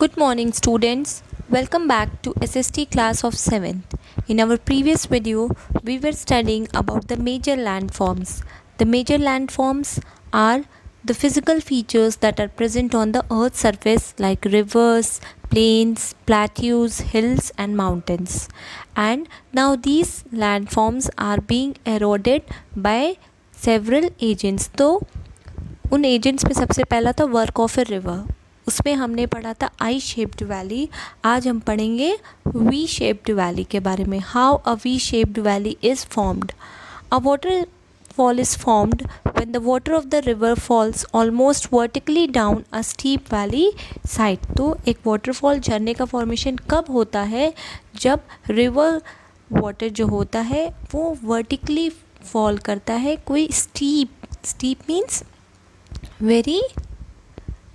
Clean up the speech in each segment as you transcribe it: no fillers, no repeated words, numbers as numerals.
Good morning, students. Welcome back to SST class of 7th. In our previous video, we were studying about the major landforms. The major landforms are the physical features that are present on the Earth's surface like rivers, plains, plateaus, hills, and mountains. And now these landforms are being eroded by several agents. तो उन agents में सबसे पहला था work of a river, उसमें हमने पढ़ा था आई शेप्ड वैली. आज हम पढ़ेंगे वी शेप्ड वैली के बारे में. How a V shaped valley is formed. A waterfall is formed when the water of the river falls almost vertically down a steep valley side. तो एक वाटरफॉल झरने का फॉर्मेशन कब होता है? जब रिवर वाटर जो होता है वो वर्टिकली फॉल करता है कोई steep means very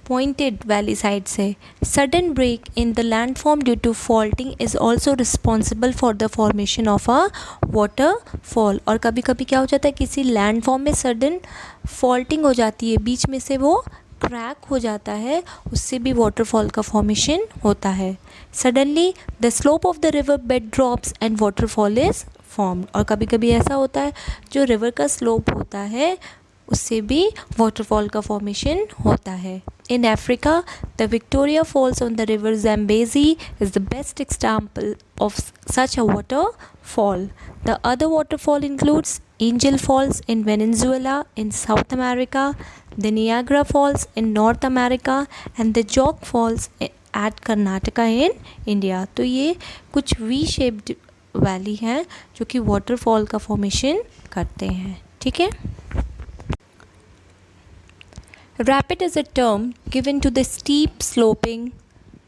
pointed valley side से. Sudden break in the landform due to faulting is also responsible for the formation of a waterfall. और कभी कभी क्या हो जाता है, किसी लैंडफॉर्म में सडन फॉल्टिंग हो जाती है, बीच में से वो क्रैक हो जाता है, उससे भी वाटरफॉल का फॉर्मेशन होता है. Suddenly the slope of the river bed drops and waterfall is formed. और कभी कभी ऐसा होता है जो रिवर का स्लोप होता है उससे भी वाटरफॉल का फॉर्मेशन होता है. In Africa, the Victoria Falls on the river Zambezi is the best example of such a waterfall. The other waterfall includes Angel Falls in Venezuela in South America, the Niagara Falls in North America, and the Jog Falls at Karnataka in India. तो ये कुछ V-shaped valley हैं जो कि waterfall का formation करते हैं. ठीक है. Rapid is a term given to the steep sloping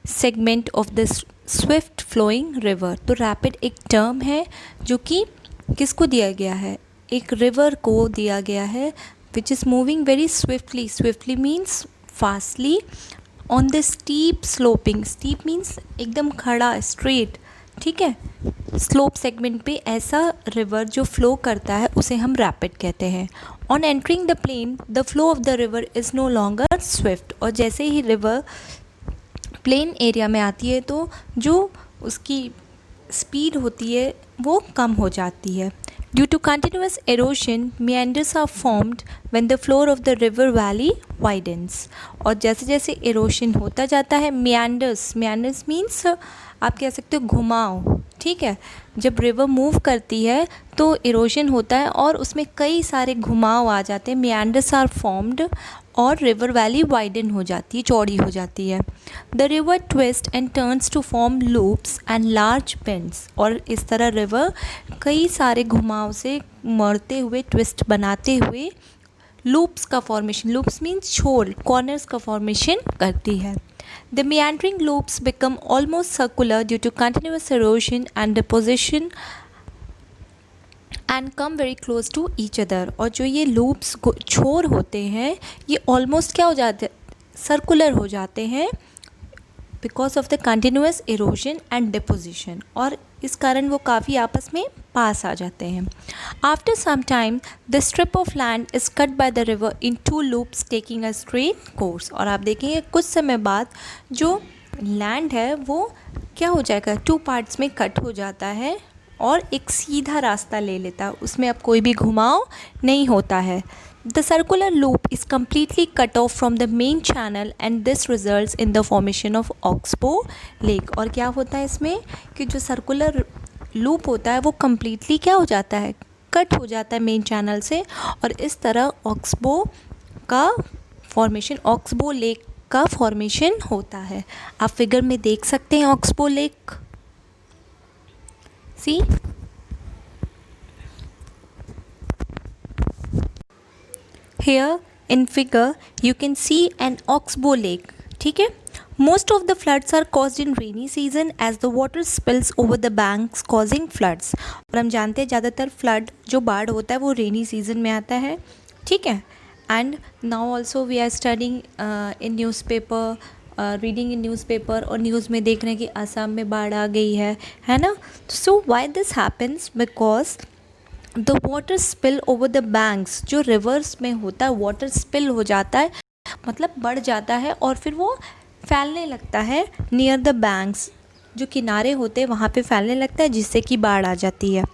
segment of the swift flowing river. तो rapid एक टर्म है जो कि किसको दिया गया है? एक रिवर को दिया गया है which is moving very swiftly. Swiftly means fastly on the steep sloping. Steep means एकदम खड़ा straight. ठीक है. स्लोप सेगमेंट पे ऐसा रिवर जो फ्लो करता है उसे हम रैपिड कहते हैं. On entering the plain the flow of the river is no longer swift. और जैसे ही रिवर प्लेन एरिया में आती है तो जो उसकी स्पीड होती है वो कम हो जाती है. Due to continuous erosion meanders are formed when the floor of the river valley widens. और जैसे जैसे एरोशन होता जाता है meanders मीन्स आप कह सकते हो घुमाव. ठीक है. जब रिवर मूव करती है तो इरोजन होता है और उसमें कई सारे घुमाव आ जाते हैं. meanders are formed और रिवर वैली वाइडन हो जाती है, चौड़ी हो जाती है. The river twist and turns to form loops and large bends. और इस तरह रिवर कई सारे घुमाव से मरते हुए ट्विस्ट बनाते हुए लूप्स का फॉर्मेशन, लूप्स मीन्स छोर, कॉर्नर्स का फॉर्मेशन करती है. The meandering loops become almost circular due to continuous erosion and deposition and come very close to each other. और जो ये loops छोर होते हैं ये almost क्या हो जाते हैं, सर्कुलर हो जाते हैं because of the continuous erosion and deposition. और इस कारण वो काफ़ी आपस में पास आ जाते हैं. After some time, the strip of land is cut by the river in two loops taking a straight course. और आप देखेंगे कुछ समय बाद जो लैंड है वो क्या हो जाएगा, टू पार्ट्स में कट हो जाता है और एक सीधा रास्ता ले लेता है, उसमें अब कोई भी घुमाव नहीं होता है. The circular loop is completely cut off from the main channel and this results in the formation of Oxbow Lake. और क्या होता है इसमें कि जो सर्कुलर लूप होता है वो कम्प्लीटली क्या हो जाता है, कट हो जाता है मेन चैनल से और इस तरह ऑक्सबो का फॉर्मेशन, ऑक्सबो लेक का फॉर्मेशन होता है. आप फिगर में देख सकते हैं oxbow lake. See here in figure you can see an oxbow lake. ठीक है. Most of the floods are caused in rainy season as the water spills over the banks causing floods. और हम जानते हैं ज़्यादातर फ्लड जो बाढ़ होता है वो रेनी सीजन में आता है. ठीक है. And now also we are studying in newspaper, reading in newspaper और न्यूज़ में देख रहे हैं कि असम में बाढ़ आ गई है ना. So why this happens, because the water spill over the banks. जो रिवर्स में होता है वाटर स्पिल हो जाता है मतलब बढ़ जाता है और फिर वो फैलने लगता है नियर द बैंक्स, जो किनारे होते हैं वहाँ पे फैलने लगता है, जिससे कि बाढ़ आ जाती है।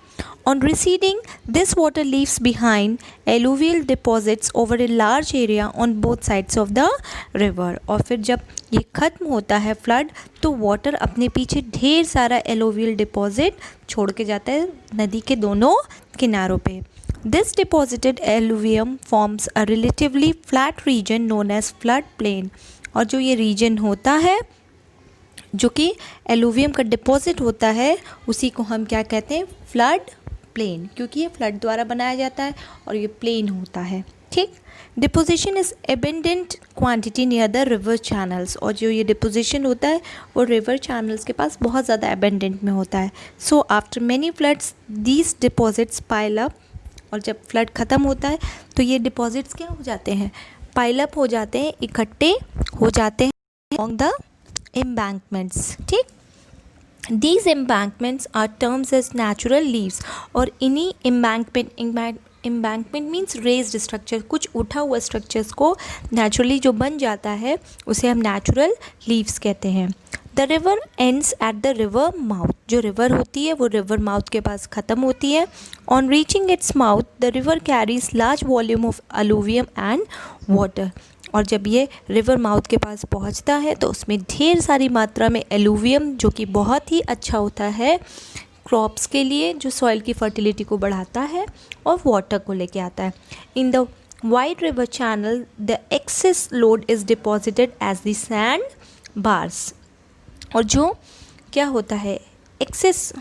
On receding this water leaves behind alluvial deposits over a large area on both sides of the river. और फिर जब ये ख़त्म होता है फ्लड, तो वाटर अपने पीछे ढेर सारा एलुवियल डिपॉजिट छोड़ के जाता है नदी के दोनों किनारों पे। This deposited alluvium forms a relatively flat region known as flood plain. और जो ये रीजन होता है जो कि एलुवियम का डिपॉजिट होता है, उसी को हम क्या कहते हैं, फ्लड प्लेन, क्योंकि ये फ्लड द्वारा बनाया जाता है और ये प्लेन होता है। ठीक, deposition is abandoned quantity near the river channels. और जो ये डिपोजिशन होता है वो रिवर चैनल्स के पास बहुत ज़्यादा एबेंडेंट में होता है। So after many floods these deposits pile up. और जब फ्लड ख़त्म होता है तो ये डिपॉजिट्स क्या हो जाते हैं, पाइल अप हो जाते हैं, इकट्ठे हो जाते हैं along the embankments। ठीक, these embankments are terms as natural leaves। और इन्हीं embankment मीन्स रेज्ड स्ट्रक्चर, कुछ उठा हुआ स्ट्रक्चर्स को नेचुरली जो बन जाता है उसे हम नेचुरल लीव्स कहते हैं। The river ends at the river mouth. जो रिवर होती है वो रिवर माउथ के पास ख़त्म होती है। On reaching its mouth the river carries large volume of alluvium and water. और जब ये रिवर माउथ के पास पहुंचता है तो उसमें ढेर सारी मात्रा में एलुवियम, जो कि बहुत ही अच्छा होता है क्रॉप्स के लिए, जो सॉइल की फर्टिलिटी को बढ़ाता है, और वाटर को लेके आता है। In the wide river channel the excess load is deposited as the sand bars. और जो क्या होता है एक्सेस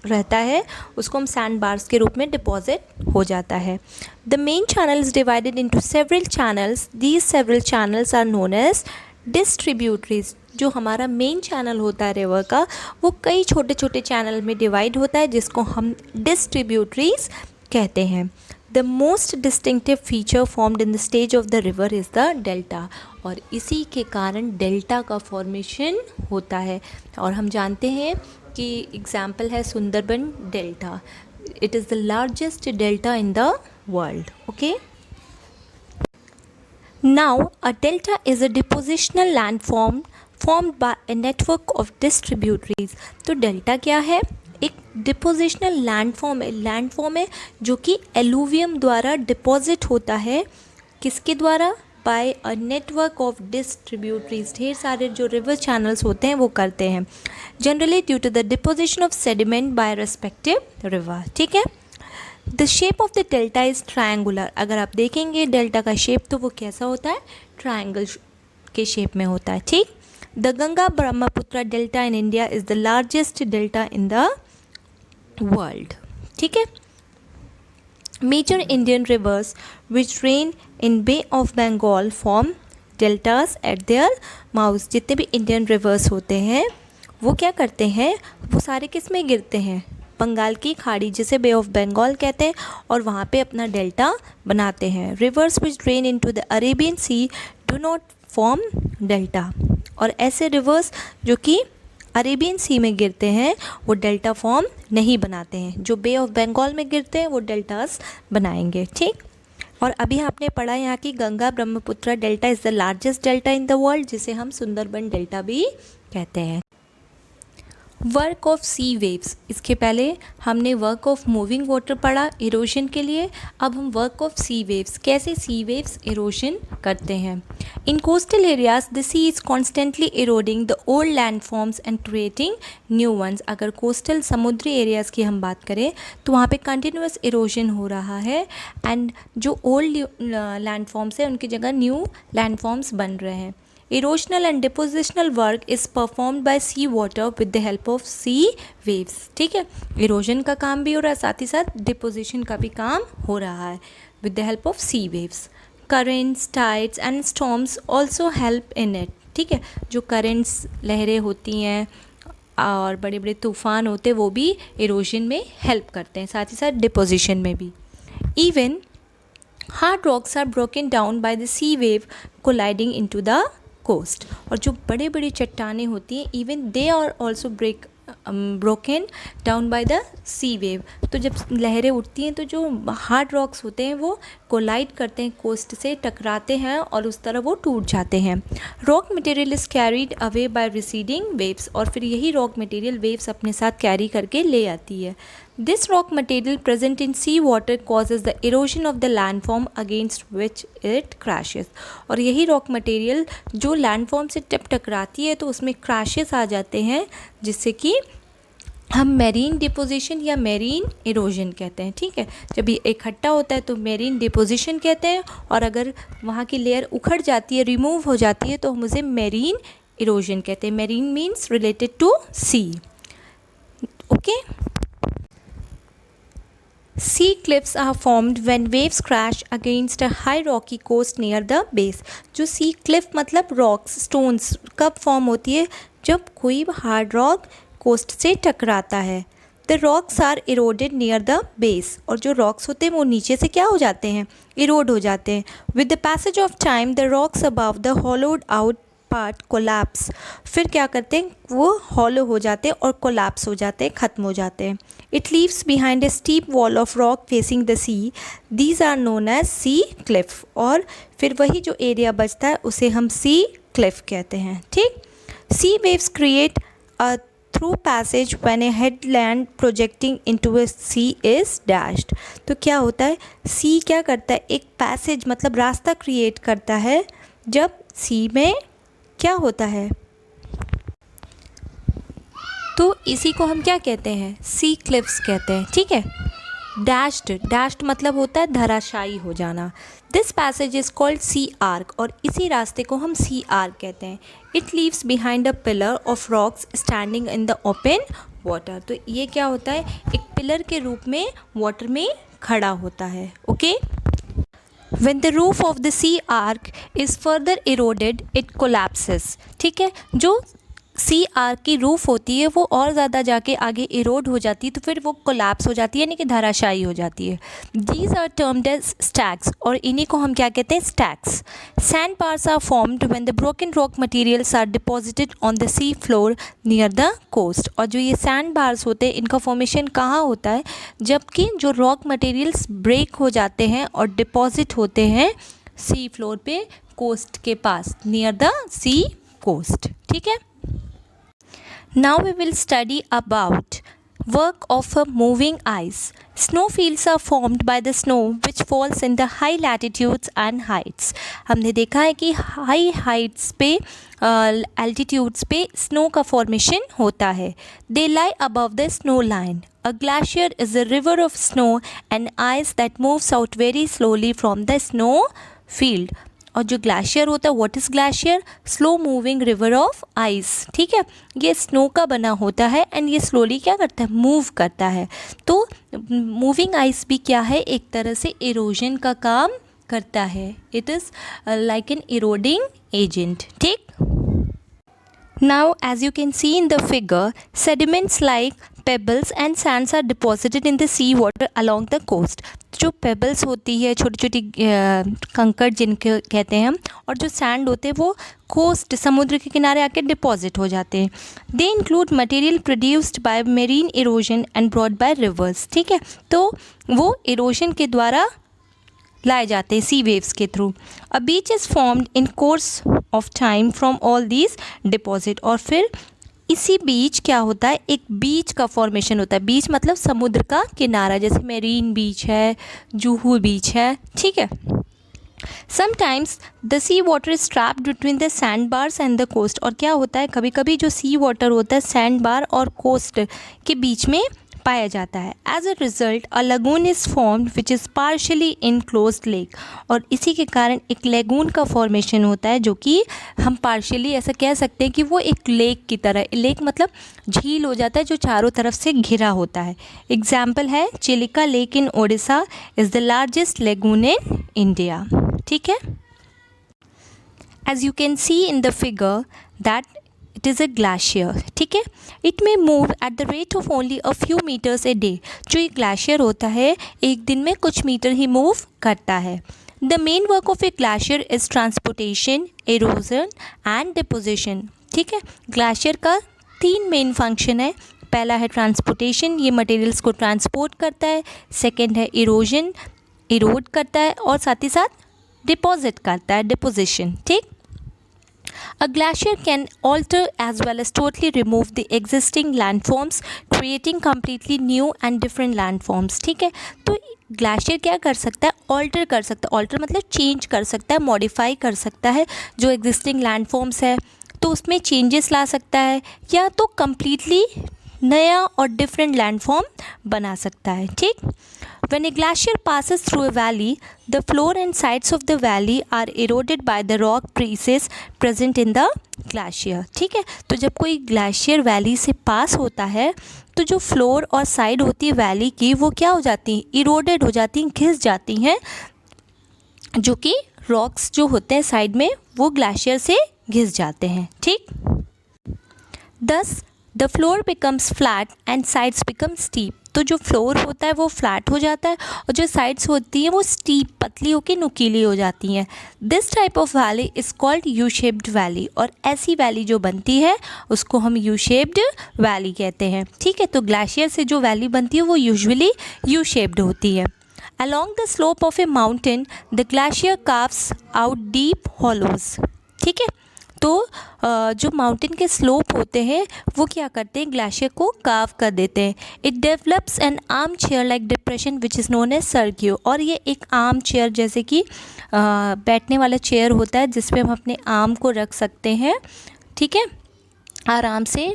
रहता है उसको हम सैंड बार्स के रूप में डिपॉजिट हो जाता है। The main channel is divided into several channels. These several channels are known as distributaries. जो हमारा मेन चैनल होता है रिवर का, वो कई छोटे छोटे चैनल में डिवाइड होता है, जिसको हम डिस्ट्रीब्यूटरीज कहते हैं। The most distinctive feature formed in the stage of the river is the delta. और इसी के कारण डेल्टा का फॉर्मेशन होता है। और हम जानते हैं कि एग्जाम्पल है Sundarban delta. It is the largest delta in the world. Okay, now a delta is a depositional landform formed by a network of distributaries. तो डेल्टा क्या है, एक डिपोजिशनल लैंडफॉर्म है जो कि एलुवियम द्वारा डिपॉजिट होता है। किसके द्वारा, by a network of distributaries. ढेर सारे जो रिवर चैनल्स होते हैं वो करते हैं, generally due to the deposition of sediment by respective river. ठीक है, the shape of the delta is triangular. अगर आप देखेंगे डेल्टा का शेप तो वो कैसा होता है, ट्रायंगल के शेप में होता है। ठीक, the Ganga Brahmaputra delta in India is the largest delta in the world. ठीक है, major Indian rivers which drain in bay of Bengal form deltas at their mouth. जितने भी इंडियन रिवर्स होते हैं वो क्या करते हैं, वो सारे किस में गिरते हैं, बंगाल की खाड़ी जिसे बे ऑफ बंगाल कहते हैं, और वहाँ पे अपना डेल्टा बनाते हैं। Rivers which drain into the Arabian sea do not form delta. और ऐसे रिवर्स जो कि अरेबियन सी में गिरते हैं वो डेल्टा फॉर्म नहीं बनाते हैं। जो बे ऑफ बंगाल में गिरते हैं वो डेल्टास बनाएंगे। ठीक, और अभी आपने पढ़ा यहाँ की Ganga Brahmaputra delta is the largest delta in the world, जिसे हम सुंदरबन डेल्टा भी कहते हैं। वर्क ऑफ सी वेव्स, इसके पहले हमने वर्क ऑफ मूविंग वाटर पढ़ा इरोजन के लिए। अब हम वर्क ऑफ सी वेव्स, कैसे सी वेव्स इरोजन करते हैं। In coastal areas the sea is constantly eroding the old landforms and creating new ones. अगर कोस्टल समुद्री एरियाज़ की हम बात करें तो वहाँ पे कंटिन्यूस इरोजन हो रहा है, एंड जो ओल्ड लैंडफॉर्म्स है उनकी जगह न्यू लैंडफॉर्म्स बन रहे हैं। Erosional and depositional work is performed by sea water with the help of sea waves. ठीक है, इरोजन का काम भी हो रहा है, साथ ही साथ डिपोजिशन का भी काम हो रहा है with the help of sea waves. Currents, tides and storms also help in it. ठीक है, जो करेंट्स, लहरें होती हैं और बड़े बड़े तूफान होते हैं वो भी इरोजन में हेल्प करते हैं, साथ ही साथ डिपोजिशन में भी। Even hard rocks are broken down by the sea wave colliding into the coast. और जो बड़े बड़ी चट्टानें होती हैं even they are also broken down by the sea wave. तो जब लहरें उठती हैं तो जो हार्ड रॉक्स होते हैं वो कोलाइड करते हैं, कोस्ट से टकराते हैं और उस तरह वो टूट जाते हैं। Rock material is carried away by receding waves, और फिर यही रॉक मटेरियल वेव्स अपने साथ कैरी करके ले आती है। This rock material present in sea water causes the erosion of the landform against which it crashes, और यही रॉक मटेरियल जो लैंडफॉर्म से जब टकराती है तो उसमें क्रैशेस आ जाते हैं, जिससे कि हम मेरीन डिपोजिशन या मेरीन इरोजन कहते हैं। ठीक है, जब ये इकट्ठा होता है तो मेरीन डिपोजिशन कहते हैं, और अगर वहाँ की लेयर उखड़ जाती है, रिमूव हो जाती है, तो हम उसे मेरीन इरोजन कहते हैं। Marine means related to sea. Okay, sea cliffs are formed when waves crash against a high rocky coast near the base। जो sea cliff मतलब rocks, stones कब form होती है? जब कोई hard rock coast से टकराता है। The rocks are eroded near the base, और जो rocks होते हैं वो नीचे से क्या हो जाते हैं? erode हो जाते हैं। With the passage of time the rocks above the hollowed out part collapse, फिर क्या करते हैं? वो हॉलो हो जाते हैं और कोलैप्स हो जाते हैं, ख़त्म हो जाते हैं। It leaves behind a steep wall of rock facing the sea, these are known as sea cliff, और फिर वही जो एरिया बचता है उसे हम सी क्लिफ कहते हैं। ठीक, sea waves create a through passage when a headland projecting into a sea is dashed. तो क्या होता है? सी क्या करता है? एक पैसेज मतलब रास्ता क्रिएट करता है जब सी में क्या होता है, तो इसी को हम क्या कहते हैं? सी क्लिफ्स कहते हैं। ठीक है, डैश्ड, डैश्ड मतलब होता है धराशायी हो जाना। This passage is called sea arch, और इसी रास्ते को हम सी आर्क कहते हैं। It leaves behind a pillar of rocks standing in the open water. तो ये क्या होता है? एक पिलर के रूप में वाटर में खड़ा होता है। Okay, When the roof of the sea arc is further eroded, it collapses। ठीक है, जो सी आर्क की रूफ होती है वो और ज़्यादा जाके आगे इरोड हो जाती है, तो फिर वो कोलैप्स हो जाती है, यानी कि धराशायी हो जाती है। These are termed as stacks, और इन्हीं को हम क्या कहते हैं? stacks। Sandbars are formed when the broken rock materials are deposited on the sea floor near the coast। और जो ये सैंड बार्स होते हैं इनका फॉर्मेशन कहाँ होता है? जबकि जो रॉक मटेरियल्स ब्रेक हो जाते हैं और डिपॉजिट होते हैं सी फ्लोर पे, कोस्ट के पास, नियर द सी कोस्ट। ठीक है, now we will study about work of a moving ice। Snowfields are formed by the snow which falls in the high latitudes and heights। हमने देखा है कि high Heights पे, altitudes पे snow का formation होता है। They lie above the snow line। A glacier is a river of snow and ice that moves out very slowly from the snow field। और जो ग्लेशियर होता है, what is glacier? Slow moving river of ice. ठीक है, ये snow का बना होता है एंड ये स्लोली क्या करता है? मूव करता है। तो मूविंग आइस भी क्या है? एक तरह से इरोजन का काम करता है। It is like an eroding agent. ठीक, now as you can see in the figure, sediments like pebbles and sands are deposited in the sea water along the coast। जो पेबल्स होती है, छोटी छोटी कंकड़ जिनके कहते हैं हम, और जो सैंड होते हैं वो कोस्ट, समुद्र के किनारे आके डिपॉजिट हो जाते हैं। They include material produced by marine erosion and brought by reverse. ठीक है, तो वो इरोजन के द्वारा लाए जाते हैं सी वेव्स के through. A beach is formed in course of time from all these deposit, और फिर इसी बीच क्या होता है? एक बीच का फॉर्मेशन होता है। बीच मतलब समुद्र का किनारा, जैसे मेरीन बीच है, जुहू बीच है। ठीक है, sometimes the sea water is trapped between the sand bars and the coast, और क्या होता है? कभी कभी जो सी वाटर होता है सैंड बार और कोस्ट के बीच में पाया जाता है। As a result a lagoon is formed which is partially enclosed lake, और इसी के कारण एक लेगून का फॉर्मेशन होता है जो कि हम पार्शली ऐसा कह सकते हैं कि वो एक लेक की तरह, लेक मतलब झील हो जाता है जो चारों तरफ से घिरा होता है। एग्जाम्पल है Chilika lake in Odisha is the largest lagoon in India. ठीक है, as you can see in the figure that it is a glacier. ठीक है, it may move at the rate of only a few meters a day. जो ये glacier होता है एक दिन में कुछ मीटर ही मूव करता है। The main work of A glacier is transportation, halogen and deposition. ठीक है, ग्लेशियर का 3 मेन फंक्शन है। पहला है ट्रांसपोर्टेशन, ये मटेरियल्स को ट्रांसपोर्ट करता है। सेकंड है इरोजन, इरोड करता है, और साथ ही साथ डिपॉजिट करता है, डिपोजिशन। ठीक। A glacier can alter as well as totally remove the existing landforms, creating completely new and different landforms। ठीक है, तो ग्लेशियर क्या कर सकता है, ऑल्टर कर सकता है। ऑल्टर मतलब चेंज कर सकता है, मॉडिफाई कर सकता है जो एग्जिस्टिंग लैंडफॉर्म्स है, तो उसमें चेंजेस ला सकता है, या तो कम्प्लीटली नया और डिफरेंट लैंडफॉर्म बना सकता है। ठीक। When a glacier passes through a valley, the floor and sides of the valley are eroded by the rock pieces present in the glacier। ठीक है, तो जब कोई ग्लेशियर वैली से पास होता है तो जो फ्लोर और साइड होती है वैली की वो क्या हो जाती हैं, इरोडेड हो जाती हैं, घिस जाती हैं, जो कि रॉक्स जो होते हैं साइड में वो ग्लेशियर से घिस जाते हैं। ठीक। Thus the floor becomes flat and sides become steep। तो जो फ्लोर होता है वो फ्लैट हो जाता है और जो साइड्स होती हैं वो स्टीप, पतली होकर नुकीली हो जाती हैं। This type of valley is called U shaped valley, और ऐसी वैली जो बनती है उसको हम यू शेप्ड वैली कहते हैं। ठीक है, तो ग्लेशियर से जो वैली बनती है वो यूजुअली यू शेप्ड होती है। Along the slope of a mountain, the glacier carves out deep hollows। ठीक है, तो जो माउंटेन के स्लोप होते हैं वो क्या करते हैं, ग्लेशियर को कार्व कर देते हैं। It develops an arm chair like depression which is known as cirque, और ये एक आर्म चेयर जैसे कि बैठने वाला चेयर होता है जिसपे हम अपने आर्म को रख सकते हैं। ठीक है, आराम से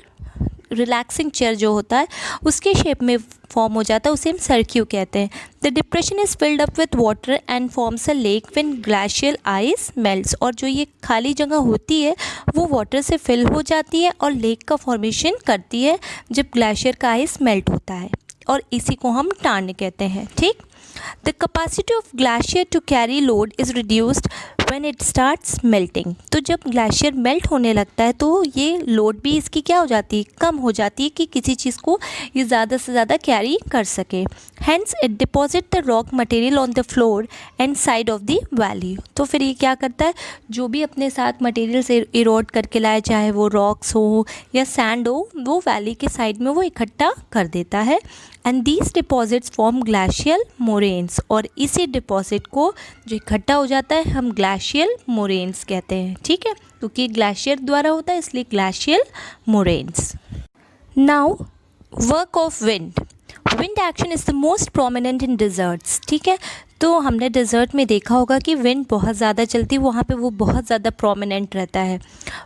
रिलैक्सिंग चेयर जो होता है उसके शेप में फॉर्म हो जाता है, उसे हम सर्क्यू कहते हैं। The depression is filled up with water and forms a lake when glacial ice melts, और जो ये खाली जगह होती है वो वाटर से फिल हो जाती है और लेक का फॉर्मेशन करती है जब ग्लेशियर का आइस मेल्ट होता है, और इसी को हम टार्न कहते हैं। ठीक। The capacity of glacier to carry load is reduced when it starts melting। तो जब ग्लेशियर मेल्ट होने लगता है तो ये लोड भी इसकी क्या हो जाती है, कम हो जाती है कि किसी चीज़ को ये ज़्यादा से ज़्यादा कैरी कर सके। Hence it deposit the rock material on the floor and side of the valley। तो फिर ये क्या करता है, जो भी अपने साथ मटेरियल से इरोड करके लाए, चाहे वो रॉक्स हो या सैंड हो, वो वैली के साइड में वो इकट्ठा कर देता है। And these deposits form glacial moraines, और इसी डिपॉजिट को जो इकट्ठा हो जाता है हम ग्लेशियल मोरेन्स कहते हैं। ठीक है, क्योंकि ग्लेशियर द्वारा होता है इसलिए glacial moraines. Now work of wind. Wind action is the most prominent in desserts. ठीक है, तो हमने डिज़र्ट में देखा होगा कि विंड बहुत ज़्यादा चलती है, वहाँ पे वो बहुत ज़्यादा प्रोमिनेंट रहता है।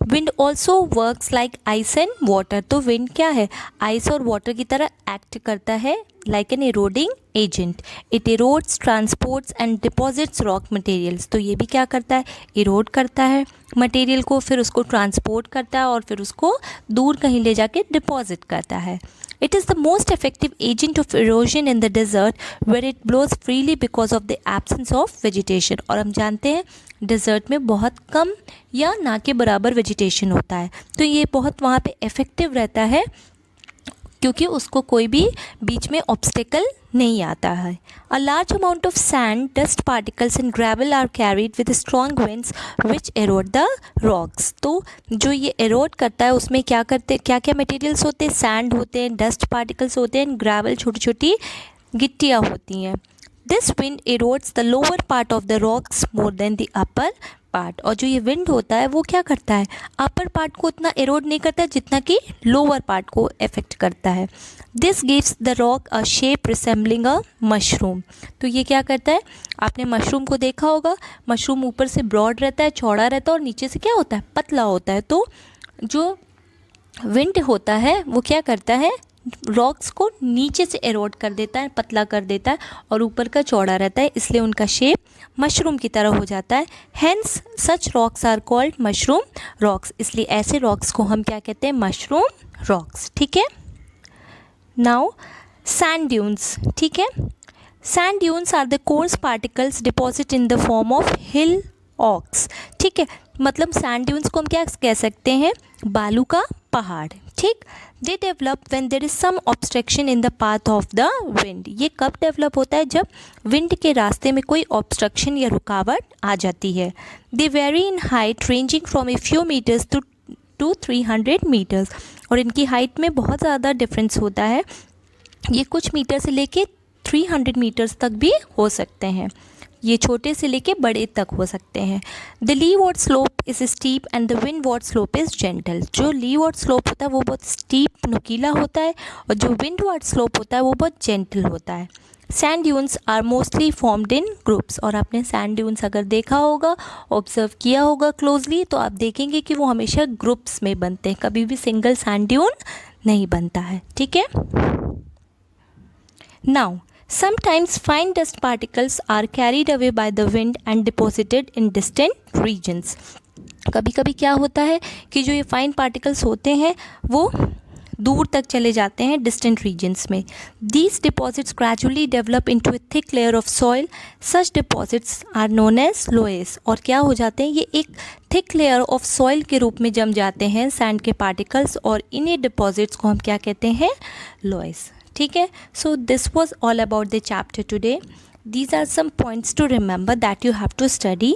Wind also works like ice and water. तो विंड क्या है, आइस और वाटर की तरह एक्ट करता है like an eroding agent. It erodes, transports and deposits rock materials. तो ये भी क्या करता है, इरोड करता है मटेरियल को, फिर उसको ट्रांसपोर्ट करता है और फिर उसको दूर कहीं ले जाके डिपॉजिट करता है। It is the most effective agent of erosion in the desert where it blows freely because of the absence of vegetation। और हम जानते हैं डिज़र्ट में बहुत कम या ना के बराबर वेजिटेशन होता है, तो ये बहुत वहाँ पे इफ़ेक्टिव रहता है क्योंकि उसको कोई भी बीच में ऑब्स्टेकल नहीं आता है। A large amount of sand, dust particles and gravel are carried with strong winds which erode the rocks. तो जो ये एरोड करता है उसमें क्या क्या मटेरियल्स होते हैं, सैंड होते हैं, डस्ट पार्टिकल्स होते हैं, ग्रेवल छोटी छोटी गिट्टियाँ होती हैं। This wind erodes the lower part of the rocks more than the upper part. और जो ये विंड होता है वो क्या करता है, अपर पार्ट को उतना एरोड नहीं करता जितना कि लोअर पार्ट को इफेक्ट करता है। This gives the rock a shape resembling a mushroom. तो ये क्या करता है, आपने मशरूम को देखा होगा, मशरूम ऊपर से ब्रॉड रहता है, चौड़ा रहता है और नीचे से क्या होता है, पतला होता है। तो जो विंड होता है वो क्या करता है, रॉक्स को नीचे से एरोड कर देता है, पतला कर देता है, और ऊपर का चौड़ा रहता है, इसलिए उनका शेप मशरूम की तरह हो जाता है। Hence such rocks are called mushroom rocks. इसलिए ऐसे रॉक्स को हम क्या कहते हैं, मशरूम रॉक्स। ठीक है। Now sand dunes. ठीक है, sand dunes are the coarse particles deposit in the form of hillocks. ठीक है, मतलब सैंड ड्यून्स को हम क्या कह सकते हैं, बालू का पहाड़। ठीक, they develop when there is some obstruction in the path of the wind. ये कब डेवलप होता है, जब विंड के रास्ते में कोई ऑब्स्ट्रक्शन या रुकावट आ जाती है। They vary in height ranging from a few metres to 300 metres. और इनकी हाइट में बहुत ज़्यादा डिफरेंस होता है। ये कुछ मीटर से लेके 300 मीटर्स तक भी हो सकते हैं। ये छोटे से लेके बड़े तक हो सकते हैं। The leeward slope is steep and the windward slope is gentle. जो लीवॉर्ड स्लोप होता है वो बहुत स्टीप नुकीला होता है और जो विंडवॉर्ड स्लोप होता है वो बहुत जेंटल होता है। Sand dunes are mostly formed in groups. और आपने सैंड ड्यून्स अगर देखा होगा, ऑब्जर्व किया होगा क्लोजली, तो आप देखेंगे कि वो हमेशा ग्रुप्स में बनते हैं, कभी भी सिंगल सैंड ड्यून नहीं बनता है। ठीक है। Now sometimes fine dust particles are carried away by the wind and deposited in distant regions. कभी कभी क्या होता है कि जो ये फाइन पार्टिकल्स होते हैं वो दूर तक चले जाते हैं डिस्टेंट रीजन्स में। These deposits gradually develop into a thick layer of soil. Such deposits are known as loess. और क्या हो जाते हैं, ये एक थिक लेयर ऑफ सॉइल के रूप में जम जाते हैं सैंड के पार्टिकल्स, और इन्हीं डिपॉजिट्स को हम क्या कहते हैं, लोएस। ठीक है। So this was all about the chapter today. These are some points to remember that you have to study.